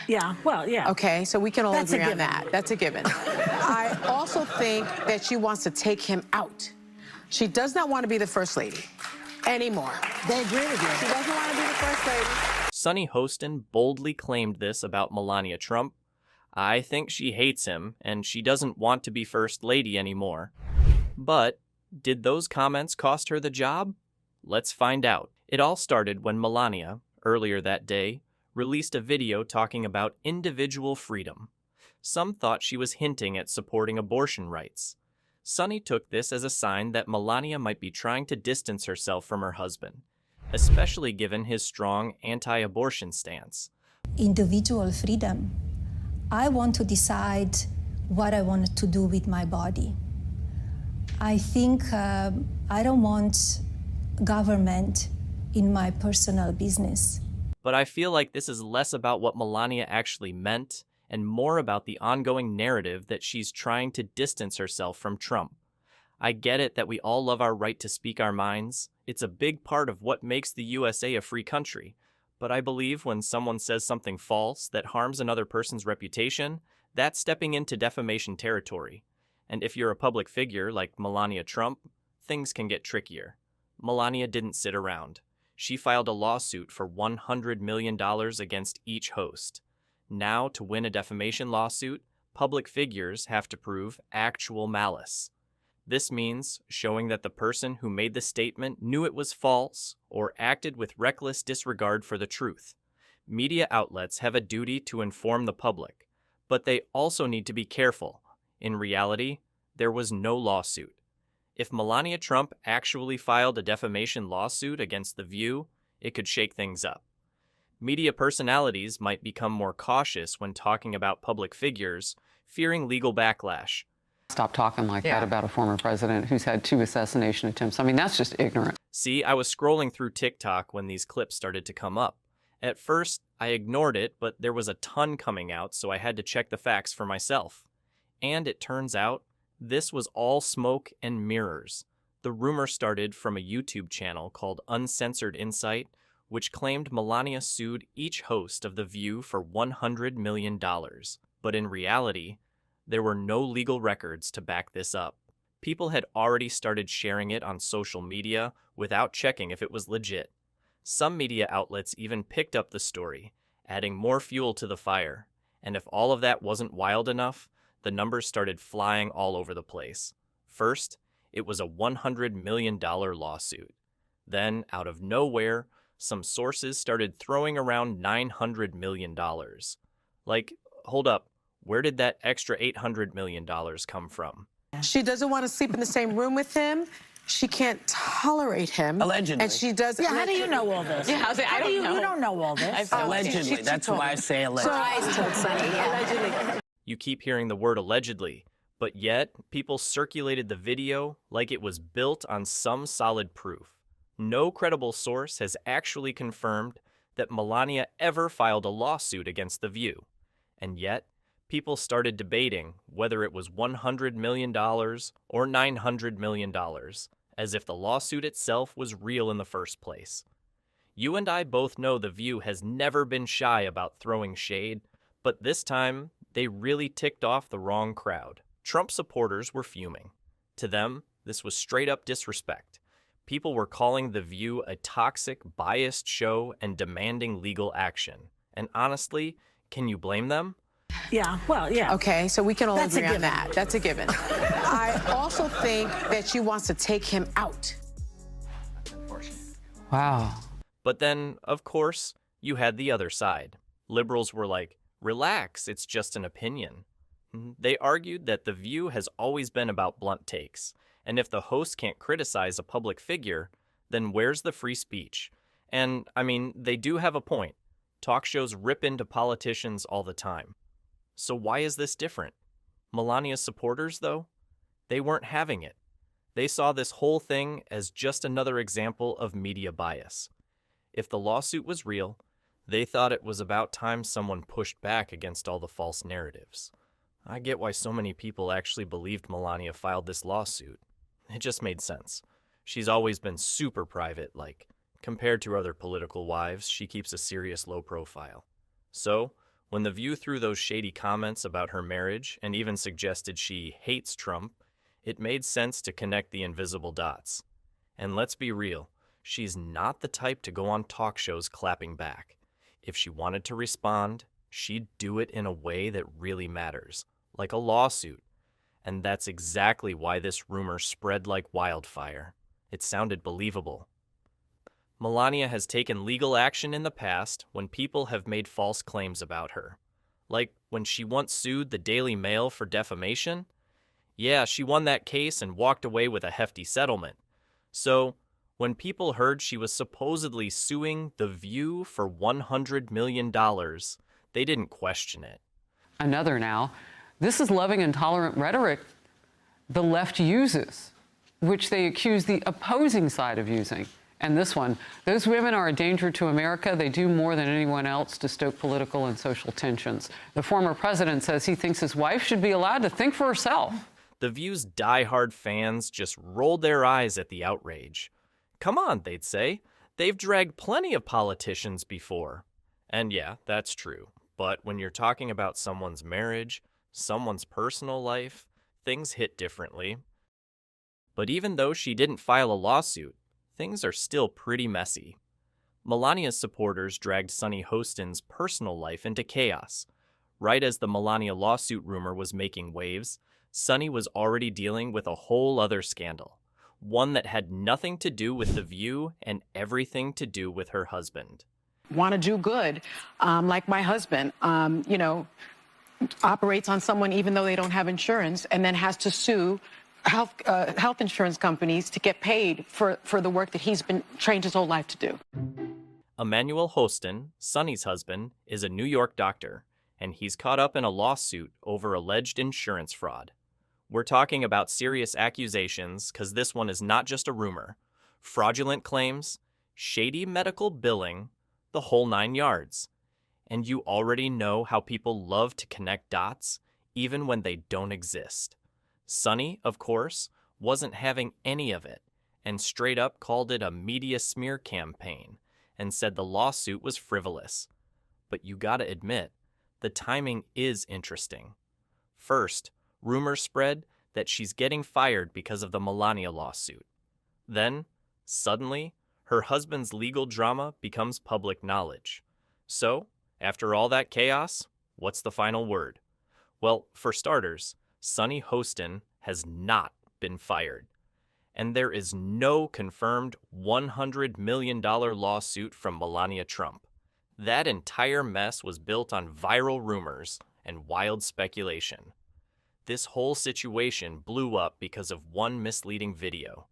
Yeah, well, yeah. Okay, so we can all That's a agree on given. that. That's a given. I also think that she wants to take him out. She does not want to be the first lady anymore. They agree with She you. doesn't want to be the first lady. Sonny Hostin boldly claimed this about Melania Trump. I think she hates him, and she doesn't want to be First Lady anymore. But did those comments cost her the job? Let's find out. It all started when Melania, earlier that day, released a video talking about individual freedom. Some thought she was hinting at supporting abortion rights. Sonny took this as a sign that Melania might be trying to distance herself from her husband, especially given his strong anti-abortion stance. Individual freedom. I want to decide what I want to do with my body. I think I don't want government in my personal business. But I feel like this is less about what Melania actually meant and more about the ongoing narrative that she's trying to distance herself from Trump. I get it that we all love our right to speak our minds. It's a big part of what makes the USA a free country. But I believe when someone says something false that harms another person's reputation, that's stepping into defamation territory. And if you're a public figure like Melania Trump, things can get trickier. Melania didn't sit around. She filed a lawsuit for $100 million against each host. Now, to win a defamation lawsuit, public figures have to prove actual malice. This means showing that the person who made the statement knew it was false or acted with reckless disregard for the truth. Media outlets have a duty to inform the public, but they also need to be careful. In reality, there was no lawsuit. If Melania Trump actually filed a defamation lawsuit against The View, it could shake things up. Media personalities might become more cautious when talking about public figures, fearing legal backlash. Stop talking like that about a former president who's had 2 assassination attempts. I mean, that's just ignorant. See, I was scrolling through TikTok when these clips started to come up. At first, I ignored it, but there was a ton coming out, so I had to check the facts for myself. And it turns out, this was all smoke and mirrors. The rumor started from a YouTube channel called Uncensored Insight, which claimed Melania sued each host of The View for $100 million. But in reality, there were no legal records to back this up. People had already started sharing it on social media without checking if it was legit. Some media outlets even picked up the story, adding more fuel to the fire. And if all of that wasn't wild enough, the numbers started flying all over the place. First, it was a $100 million lawsuit. Then, out of nowhere, some sources started throwing around $900 million. Like, hold up, where did that extra $800 million come from? She doesn't want to sleep in the same room with him. She can't tolerate him. Allegedly. And she does. Yeah, how do you know all this? Yeah, I don't know. You don't know all this. Allegedly. That's why I say allegedly. Allegedly. You keep hearing the word allegedly, but yet people circulated the video like it was built on some solid proof. No credible source has actually confirmed that Melania ever filed a lawsuit against The View. And yet, people started debating whether it was $100 million or $900 million, as if the lawsuit itself was real in the first place. You and I both know The View has never been shy about throwing shade, but this time, they really ticked off the wrong crowd. Trump supporters were fuming. To them, this was straight-up disrespect. People were calling The View a toxic, biased show and demanding legal action. And honestly, can you blame them? Yeah, well, yeah. Okay, so we can all That's a agree on given. that. That's a given. I also think that she wants to take him out. Wow. But then, of course, you had the other side. Liberals were like, relax, it's just an opinion. They argued that The View has always been about blunt takes, and if the host can't criticize a public figure, then where's the free speech? And, I mean, they do have a point. Talk shows rip into politicians all the time. So why is this different? Melania's supporters, though? They weren't having it. They saw this whole thing as just another example of media bias. If the lawsuit was real, they thought it was about time someone pushed back against all the false narratives. I get why so many people actually believed Melania filed this lawsuit. It just made sense. She's always been super private, compared to other political wives, she keeps a serious low profile. So, When The View threw those shady comments about her marriage and even suggested she hates Trump, it made sense to connect the invisible dots. And let's be real, she's not the type to go on talk shows clapping back. If she wanted to respond, she'd do it in a way that really matters, like a lawsuit. And that's exactly why this rumor spread like wildfire. It sounded believable. Melania has taken legal action in the past when people have made false claims about her. Like when she once sued the Daily Mail for defamation. Yeah, she won that case and walked away with a hefty settlement. So, when people heard she was supposedly suing The View for $100 million, they didn't question it. Another now. This is loving and tolerant rhetoric the left uses, which they accuse the opposing side of using. And this one, those women are a danger to America. They do more than anyone else to stoke political and social tensions. The former president says he thinks his wife should be allowed to think for herself. The View's diehard fans just rolled their eyes at the outrage. Come on, they'd say. They've dragged plenty of politicians before. And yeah, that's true. But when you're talking about someone's marriage, someone's personal life, things hit differently. But even though she didn't file a lawsuit, things are still pretty messy. Melania's supporters dragged Sunny Hostin's personal life into chaos. Right as the Melania lawsuit rumor was making waves, Sunny was already dealing with a whole other scandal, one that had nothing to do with The View and everything to do with her husband. Want to do good, like my husband, operates on someone even though they don't have insurance and then has to sue health insurance companies to get paid for the work that he's been trained his whole life to do. Emmanuel Hostin, Sunny's husband, is a New York doctor, and he's caught up in a lawsuit over alleged insurance fraud. We're talking about serious accusations because this one is not just a rumor. Fraudulent claims, shady medical billing, the whole 9 yards. And you already know how people love to connect dots, even when they don't exist. Sunny, of course, wasn't having any of it, and straight up called it a media smear campaign, and said the lawsuit was frivolous. But you gotta admit, the timing is interesting. First, rumors spread that she's getting fired because of the Melania lawsuit. Then, suddenly, her husband's legal drama becomes public knowledge. So, after all that chaos, what's the final word? Well, for starters, Sunny Hostin has not been fired. And there is no confirmed $100 million lawsuit from Melania Trump. That entire mess was built on viral rumors and wild speculation. This whole situation blew up because of one misleading video.